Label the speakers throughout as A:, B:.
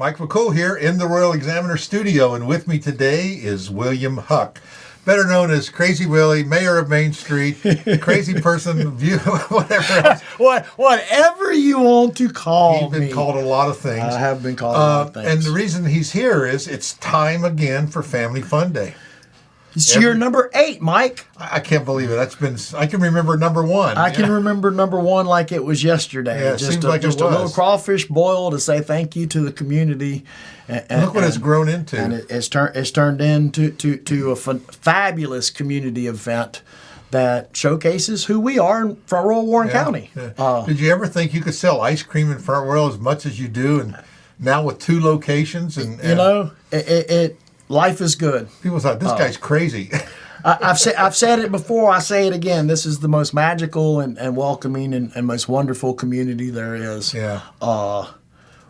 A: Mike McCool here in the Royal Examiner studio, and with me today is William Huck, better known as Crazy Willie, Mayor of Main Street, Crazy Person, whatever else.
B: Whatever you want to call me.
A: He's been called a lot of things.
B: I have been called a lot of things.
A: And the reason he's here is it's time again for Family Fun Day.
B: It's year number 8, Mike.
A: I can't believe it. I can remember number 1.
B: I can remember number 1 like it was yesterday.
A: Yeah, it seems like
B: just
A: it was.
B: a little crawfish boil to say thank you to the community.
A: And look what it's grown into.
B: And it's turned into a fabulous community event that showcases who we are in Front Royal Warren County.
A: Yeah. Did you ever think you could sell ice cream in Front Royal as much as you do, and now with 2 locations? And
B: life is good.
A: People thought, this guy's crazy.
B: I've said it before. I say it again. This is the most magical and welcoming and most wonderful community there is.
A: Yeah.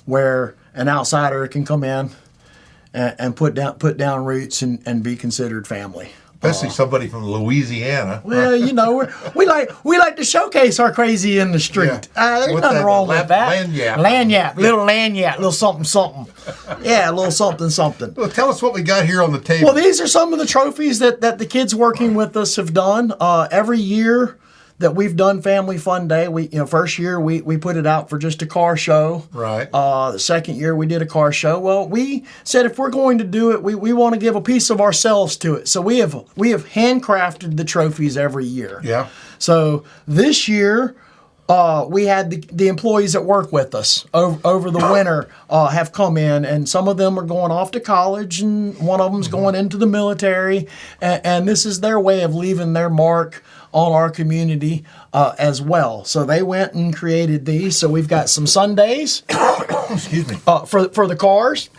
B: Where an outsider can come in and put down roots and be considered family.
A: Especially somebody from Louisiana.
B: Well, we like to showcase our crazy in the street.
A: Yeah.
B: There's
A: What's
B: nothing
A: that?
B: wrong with that.
A: Lanyap,
B: little lanyap, little something. Yeah, a little something.
A: Well, tell us what we got here on the table.
B: Well, these are some of the trophies that the kids working with us have done. Every year that we've done Family Fun Day, first year we put it out for just a car show.
A: Right.
B: The second year we did a car show. Well, we said if we're going to do it, we want to give a piece of ourselves to it. So we have handcrafted the trophies every year.
A: Yeah.
B: So this year, we had the employees that work with us over the winter have come in, and some of them are going off to college, and one of them's going into the military, and this is their way of leaving their mark on our community as well. So they went and created these. So we've got some Sundays
A: Excuse me.
B: for the cars.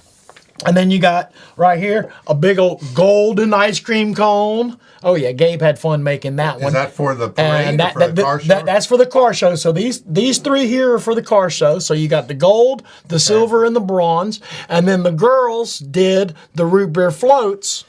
B: And then you got right here a big old golden ice cream cone. Oh yeah, Gabe had fun making that one.
A: Is that for the parade or for the car show?
B: That's for the car show. So these 3 here are for the car show. So you got the gold, the silver, and the bronze. And then the girls did the root beer floats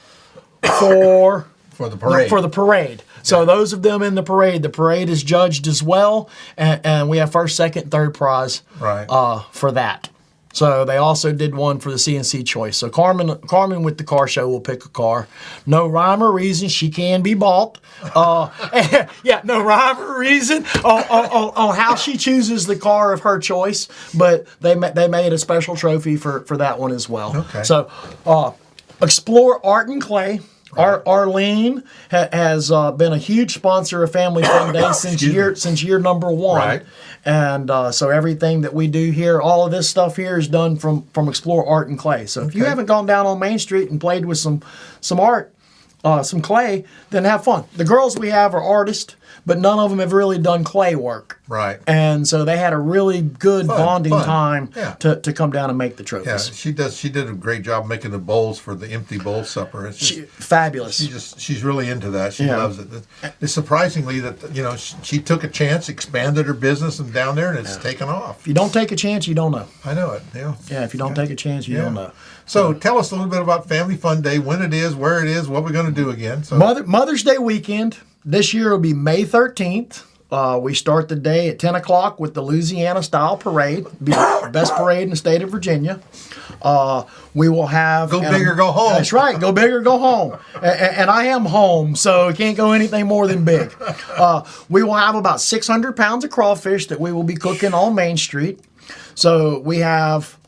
B: for
A: the parade.
B: So those of them in the parade is judged as well, and we have first, second, third prize for that. So they also did one for the CNC choice. So Carmen with the car show will pick a car. No rhyme or reason. She can be bought. No rhyme or reason on how she chooses the car of her choice. But they made a special trophy for that one as well.
A: Okay.
B: So Explore Art and Clay. Right. Arlene has been a huge sponsor of Family Fun Day since year number 1. Right. And so everything that we do here, all of this stuff here is done from Explore Art and Clay. So if you haven't gone down on Main Street and played with some art, some clay, then have fun. The girls we have are artists, but none of them have really done clay work.
A: Right.
B: And so they had a really good bonding time to come down and make the trophies.
A: Yeah, she did a great job making the bowls for the empty bowl supper. It's just,
B: fabulous.
A: She's really into that. She loves it. It's surprisingly that she took a chance, expanded her business, and down there, and it's taken off.
B: If you don't take a chance, you don't know.
A: I know it. Yeah.
B: Yeah. If you don't take a chance, you don't know.
A: So tell us a little bit about Family Fun Day, when it is, where it is, what we're going to do again. So
B: Mother's Day weekend. This year will be May 13th. We start the day at 10 o'clock with the Louisiana-style parade. It'll be the best parade in the state of Virginia. We will have...
A: Go big or go home.
B: That's right. Go big or go home. And I am home, so it can't go anything more than big. We will have about 600 pounds of crawfish that we will be cooking on Main Street. So we have...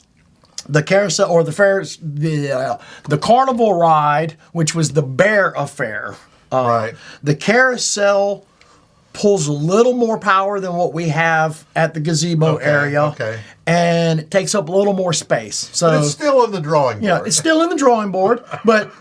B: the carousel or the fairs, the carnival ride, which was the bear affair. The carousel pulls a little more power than what we have at the gazebo area. And it takes up a little more space. So
A: but it's still in the drawing board.
B: Yeah, it's still in the drawing board. But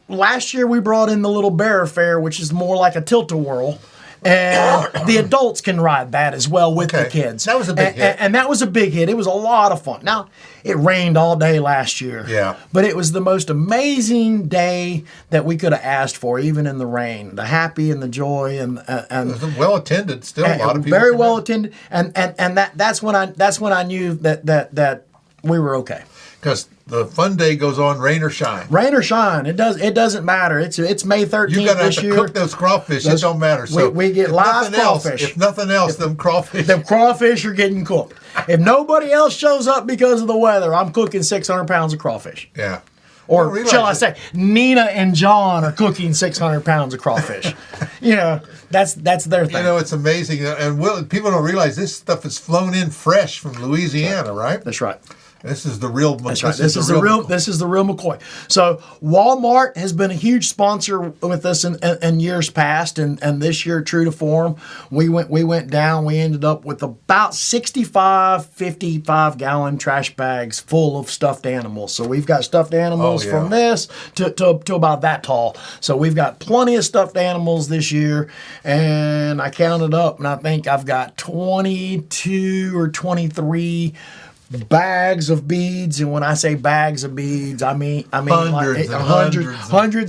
B: last year we brought in the little bear affair, which is more like a tilt-a-whirl. And the adults can ride that as well with the kids.
A: That was a big hit.
B: And that was a big hit. It was a lot of fun. Now, it rained all day last year.
A: Yeah.
B: But it was the most amazing day that we could have asked for, even in the rain. The happy and the joy and
A: it was well attended. Still, a lot of people.
B: Very well attended. And that's when I knew that we were okay.
A: because the fun day goes on rain or shine.
B: Rain or shine, it doesn't matter. It's May 13th
A: You're gonna have
B: this
A: to
B: year.
A: cook those crawfish. It don't matter. So
B: we get
A: if
B: live
A: nothing else-
B: crawfish.
A: If nothing else, them crawfish.
B: The crawfish are getting cooked. If nobody else shows up because of the weather, I'm cooking 600 pounds of crawfish.
A: Yeah.
B: Or
A: You don't
B: shall I
A: realize
B: say, Nina and John are cooking 600 pounds of crawfish. That's their thing.
A: It's amazing, and people don't realize this stuff is flown in fresh from Louisiana, right?
B: That's right.
A: This is the real.
B: That's right. This is the real McCoy. So Walmart has been a huge sponsor with us in years past, and this year, true to form, we went down. We ended up with about 55 gallon trash bags full of stuffed animals. So we've got stuffed animals from this to about that tall. So we've got plenty of stuffed animals this year, and I counted up, and I think I've got 22 or 23 bags of beads. And when I say bags of beads, I mean hundreds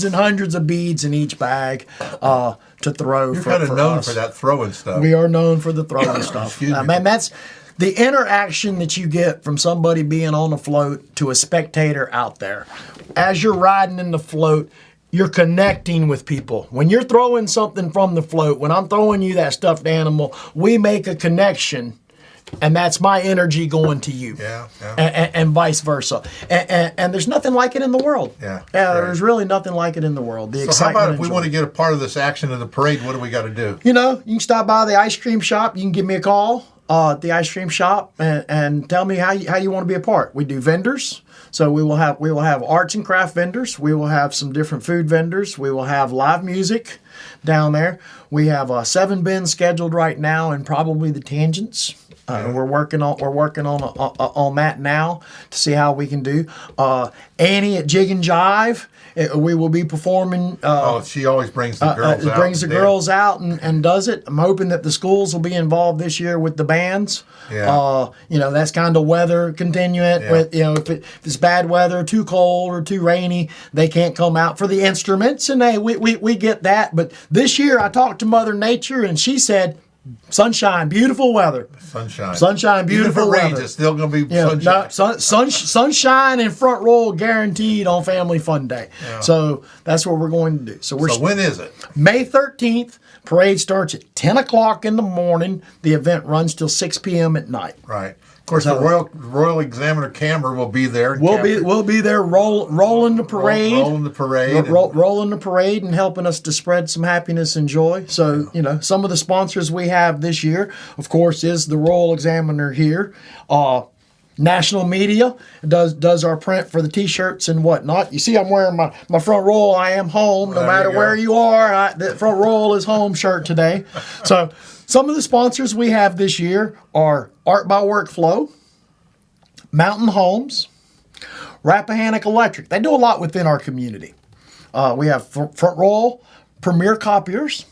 B: and hundreds of beads in each bag to throw.
A: You're kind of known for that throwing stuff.
B: We are known for the throwing stuff. Man, that's the interaction that you get from somebody being on a float to a spectator out there. As you're riding in the float, you're connecting with people. When you're throwing something from the float, when I'm throwing you that stuffed animal, we make a connection. And that's my energy going to you.
A: Yeah.
B: And vice versa. And there's nothing like it in the world.
A: Yeah.
B: There's really nothing like it in the world.
A: So how about if we want to get a part of this action in the parade, what do we got to do?
B: You can stop by the ice cream shop. You can give me a call at the ice cream shop and tell me how you want to be a part. We do vendors. So we will have arts and craft vendors. We will have some different food vendors. We will have live music down there. We have 7 bins scheduled right now, and probably the tangents. We're working on that now to see how we can do. Annie at Jig and Jive, we will be performing.
A: She always brings the girls out.
B: Brings the girls out and does it. I'm hoping that the schools will be involved this year with the bands.
A: Yeah.
B: That's kind of weather continuant.
A: Yeah.
B: With if it's bad weather, too cold or too rainy, they can't come out for the instruments, and we get that. But this year, I talked to Mother Nature, and she said, sunshine, beautiful weather. Sunshine, beautiful
A: weather. Even if it rains,
B: weather.
A: it's still going to be sunshine.
B: Sunshine and front roll guaranteed on Family Fun Day.
A: Yeah.
B: So that's what we're going to do. So
A: when is it?
B: May 13th. Parade starts at 10 o'clock in the morning. The event runs till 6 p.m. at night.
A: Right. Of course, the Royal Examiner camera will be there.
B: We'll be there rolling the parade.
A: Rolling the parade.
B: Rolling the parade and helping us to spread some happiness and joy. So, some of the sponsors we have this year, of course, is the Royal Examiner here. National Media does our print for the T-shirts and whatnot. You see, I'm wearing my front roll. I am home. No matter where you are, the front roll is home shirt today. So some of the sponsors we have this year are Art by Workflow, Mountain Homes, Rappahannock Electric. They do a lot within our community. We have Front Roll, Premier Copiers.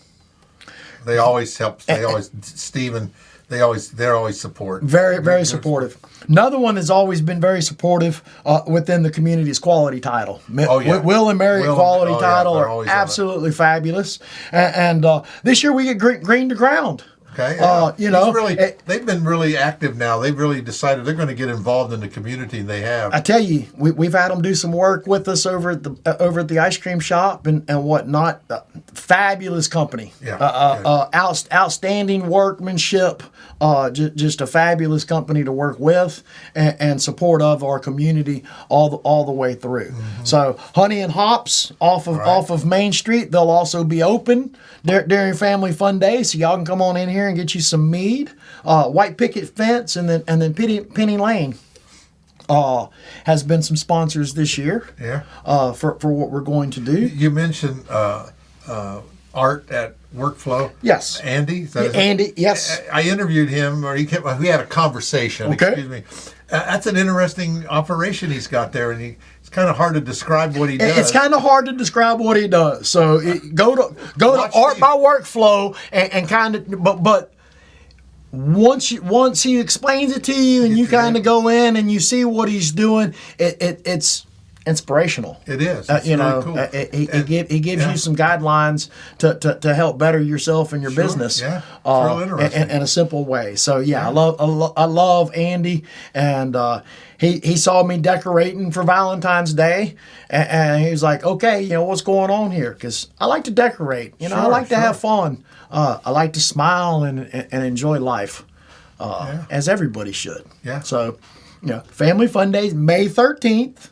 A: They always help. Stephen. They're always support.
B: Very supportive. Another one that's always been very supportive within the community is Quality Title. Will and Mary Quality Title are absolutely fabulous. And this year we get Green to Ground.
A: Okay. They've been really active now. They've really decided they're going to get involved in the community, and they have.
B: I tell you, we've had them do some work with us over at the ice cream shop and whatnot. Fabulous company.
A: Yeah.
B: Outstanding workmanship. Just a fabulous company to work with and support of our community all the way through. Mm-hmm. So Honey and Hops off of Main Street, they'll also be open during Family Fun Day, so y'all can come on in here and get you some mead. White Picket Fence and then Penny Lane has been some sponsors this year.
A: Yeah.
B: For what we're going to do.
A: You mentioned Art at Workflow.
B: Yes.
A: Andy?
B: Andy, yes.
A: I interviewed him, we had a conversation.
B: Okay.
A: Excuse me. That's an interesting operation he's got there, and it's kind of hard to describe what he does.
B: It's kind of hard to describe what he does. So go to Art by Workflow and kind of, but once he explains it to you and you kind of go in and you see what he's doing, it's inspirational.
A: It is. It's
B: You
A: really
B: know,
A: cool.
B: he gives you some guidelines to help better yourself and your business.
A: Yeah, it's real interesting.
B: In a simple way. So yeah, I love Andy, and he saw me decorating for Valentine's Day, and he was like, okay, you know what's going on here? Because I like to decorate. You know, I like to have fun. I like to smile and enjoy life, as everybody should.
A: Yeah.
B: So, you know, Family Fun Days, May 13th.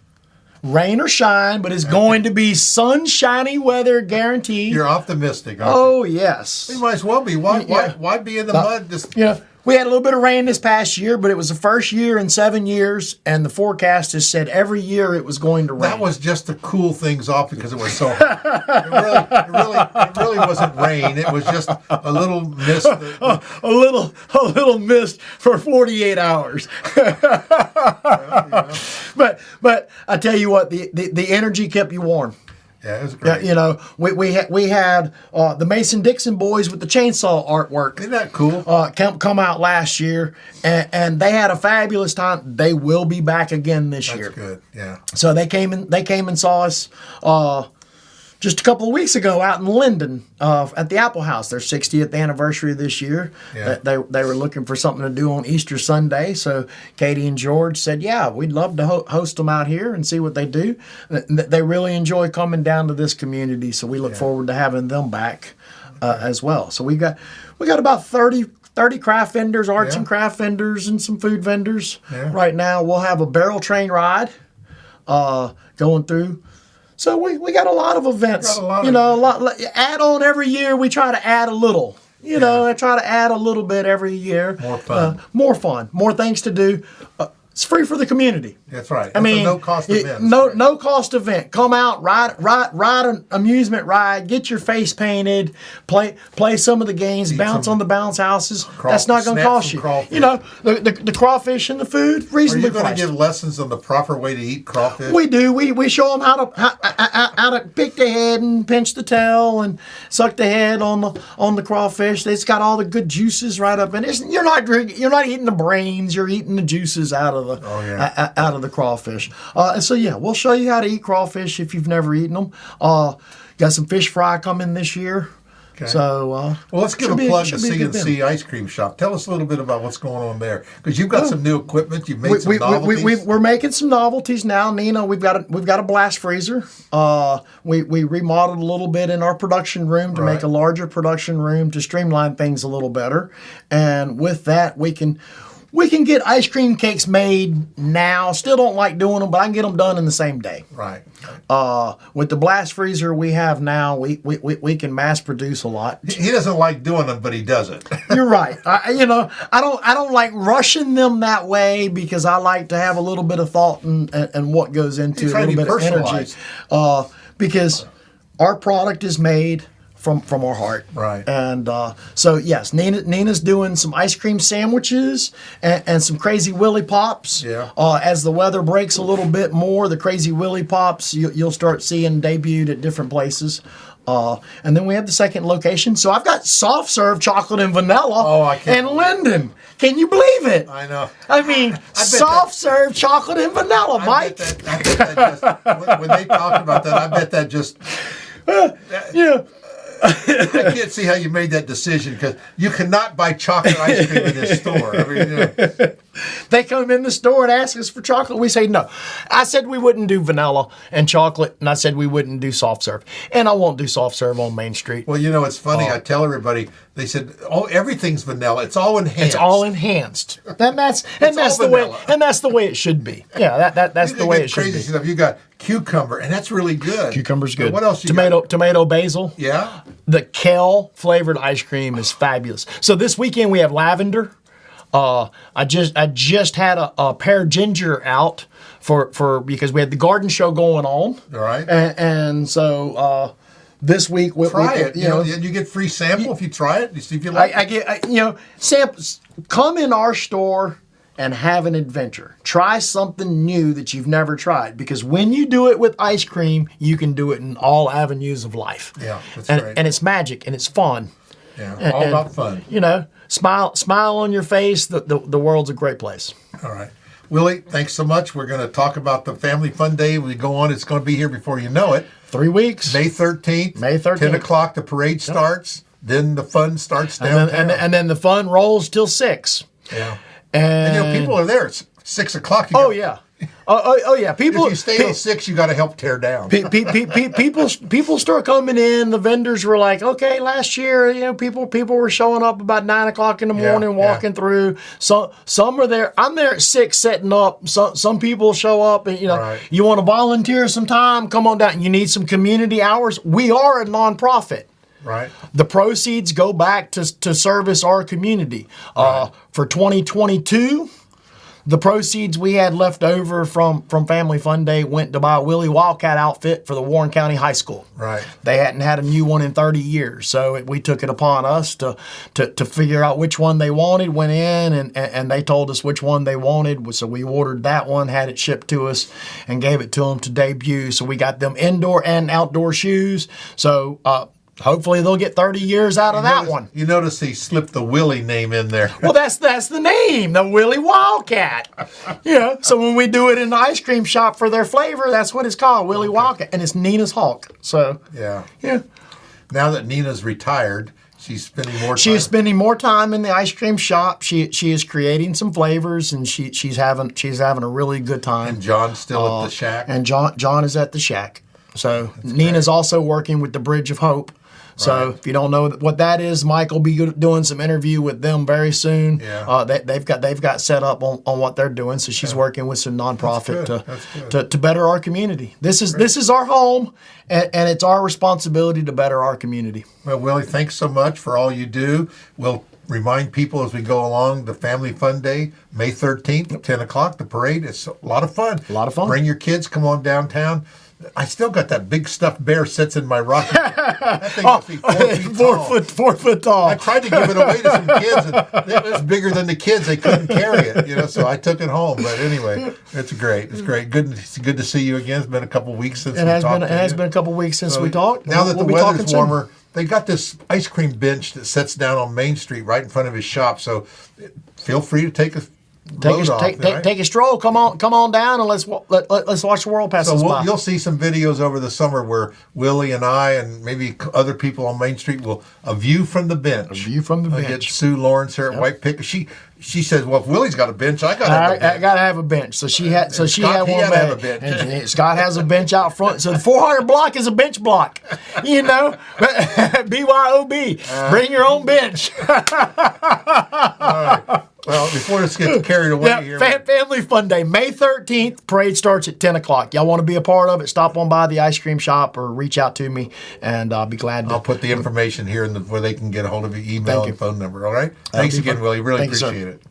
B: Rain or shine, but it's going to be sunshiny weather guaranteed.
A: You're optimistic, aren't you?
B: Oh, yes.
A: You might as well be. Why be in the mud? Just
B: You know, we had a little bit of rain this past year, but it was the first year in 7 years, and the forecast has said every year it was going to rain.
A: that was just to cool things off because it was so hot. It really wasn't rain. It was just a little mist.
B: a little mist for 48 hours. But I tell you what, the energy kept you warm.
A: Yeah, it was great.
B: You know, we had the Mason-Dixon boys with the chainsaw artwork.
A: Isn't that cool?
B: Come out last year, and they had a fabulous time. They will be back again this year.
A: That's good. Yeah.
B: So they came and saw us just a couple of weeks ago out in Linden at the Apple House. Their 60th anniversary this year.
A: Yeah.
B: They were looking for something to do on Easter Sunday. So Katie and George said, yeah, we'd love to host them out here and see what they do. They really enjoy coming down to this community. So we look forward to having them back as well. So we got about 30 craft vendors, arts and craft vendors, and some food vendors.
A: Yeah.
B: Right now, we'll have a barrel train ride going through. So we got a lot of events. Add on every year. We try to add a little. I try to add a little bit every year.
A: More fun.
B: More fun. More things to do. It's free for the community.
A: That's right.
B: I mean,
A: no cost event.
B: No cost event. Come out, ride an amusement ride, get your face painted, play some of the games, bounce on the bounce houses. That's not going to cost you.
A: Crawfish.
B: You know, the crawfish and the food reasonably
A: Are you going to
B: priced.
A: give lessons on the proper way to eat crawfish?
B: We do. We show them how to pick the head and pinch the tail and suck the head on the crawfish. It's got all the good juices right up in it. You're not eating the brains. You're eating the juices out of the crawfish. And so we'll show you how to eat crawfish if you've never eaten them. Got some fish fry coming this year.
A: Okay.
B: So
A: well, let's give a plug to C&C Ice Cream Shop. Tell us a little bit about what's going on there, because you've got some new equipment. You've made some novelties.
B: We're making some novelties now, Nina. We've got a blast freezer. We remodeled a little bit in our production room to make a larger production room to streamline things a little better, and with that we can get ice cream cakes made now. Still don't like doing them, but I can get them done in the same day.
A: Right.
B: With the blast freezer we have now, we can mass produce a lot.
A: He doesn't like doing them, but he does it.
B: You're right. I don't like rushing them that way, because I like to have a little bit of thought and what goes into a little bit of energy. Because our product is made from our heart.
A: Right.
B: And so, yes, Nina's doing some ice cream sandwiches and some Crazy Willy Pops.
A: Yeah.
B: As the weather breaks a little bit more, the Crazy Willy Pops you'll start seeing debuted at different places. And then we have the second location. So I've got soft serve chocolate and vanilla in Linden. Can you believe it?
A: I know.
B: I mean, soft serve chocolate and vanilla, Mike.
A: I bet that just, when they talk about that, I bet that just... I can't see how you made that decision, because you cannot buy chocolate ice cream in this store. I mean,
B: They come in the store and ask us for chocolate. We say no. I said we wouldn't do vanilla and chocolate, and I said we wouldn't do soft serve. And I won't do soft serve on Main Street.
A: Well, it's funny. I tell everybody, they said, everything's vanilla. It's all enhanced.
B: It's all enhanced. And that's the way it should be. Yeah, that's the way it should be.
A: Crazy stuff. You got cucumber, and that's really good.
B: Cucumber's good.
A: And what else?
B: Tomato basil.
A: Yeah.
B: The kale flavored ice cream is fabulous. So this weekend we have lavender. I just had a pear ginger out for because we had the garden show going on.
A: All right.
B: And so this week
A: try it. You get free sample if you try it. You see if you like.
B: I get samples. Come in our store and have an adventure. Try something new that you've never tried, because when you do it with ice cream, you can do it in all avenues of life.
A: Yeah, that's right.
B: And it's magic and it's fun.
A: Yeah, all about fun.
B: Smile on your face. The world's a great place.
A: All right. Willie, thanks so much. We're going to talk about the Family Fun Day. We go on. It's going to be here before you know it.
B: 3 weeks.
A: May 13th.
B: May 13th.
A: 10 o'clock, the parade starts. Then the fun starts downtown.
B: And then the fun rolls till 6.
A: Yeah.
B: And
A: people are there at 6 o'clock.
B: Yeah. Oh yeah. People.
A: If you stay till 6, you got to help tear down.
B: People start coming in. The vendors were like, okay, last year, people were showing up about 9 o'clock in the morning, walking through. So some are there. I'm there at 6 setting up. Some people show up, and you want to volunteer some time, come on down. You need some community hours. We are a nonprofit.
A: Right.
B: The proceeds go back to service our community. For 2022. The proceeds we had left over from Family Fun Day went to buy a Willie Wildcat outfit for the Warren County High School.
A: Right.
B: They hadn't had a new one in 30 years, so we took it upon us to figure out which one they wanted, went in, and they told us which one they wanted, so we ordered that one, had it shipped to us, and gave it to them to debut. So we got them indoor and outdoor shoes. So hopefully they'll get 30 years out of that one.
A: You notice he slipped the Willie name in there.
B: Well, that's the name, the Willie Wildcat. So when we do it in the ice cream shop for their flavor, that's what it's called, Willie Wildcat, and it's Nina's Huck. So
A: yeah.
B: Now
A: that Nina's retired, she's spending more time.
B: She is spending more time in the ice cream shop. She is creating some flavors, and she's having a really good time.
A: And John's still at the shack.
B: And John is at the shack. So Nina's also working with the Bridge of Hope. So if you don't know what that is, Mike will be doing some interview with them very soon.
A: Yeah.
B: They've got set up on what they're doing. So she's working with some nonprofit to better our community. This is our home, and it's our responsibility to better our community.
A: Well, Willie, thanks so much for all you do. We'll remind people as we go along the Family Fun Day, May 13th, 10 o'clock, the parade. It's a lot of fun.
B: A lot of fun.
A: Bring your kids, come on downtown. I still got that big stuffed bear sits in my rocking chair. That thing must be 4 feet tall.
B: 4 foot tall.
A: I tried to give it away to some kids, and it was bigger than the kids. They couldn't carry it, so I took it home. But anyway, it's great. It's great. It's good to see you again. It's been a couple weeks since we talked.
B: It has been a couple weeks since we talked.
A: Now that the weather's warmer, they got this ice cream bench that sets down on Main Street right in front of his shop. So feel free to take a
B: Take a stroll. Come on down, and let's watch the world pass us by.
A: You'll see some videos over the summer where Willie and I and maybe other people on Main Street will a view from the bench.
B: A view from the bench.
A: I get Sue Lawrence here at White Picket. She says, "Well, if Willie's got a bench, I got to have a bench."
B: So she had one.
A: Have a bench.
B: And Scott has a bench out front. So the 400 block is a bench block. BYOB. Bring your own bench.
A: All right. Well, before this gets carried away here.
B: Family Fun Day, May 13th. Parade starts at 10 o'clock. Y'all want to be a part of it, stop on by the ice cream shop or reach out to me, and I'll be glad to.
A: I'll put the information here where they can get a hold of your email and phone number, all right? Thanks again, Willie. Really appreciate it.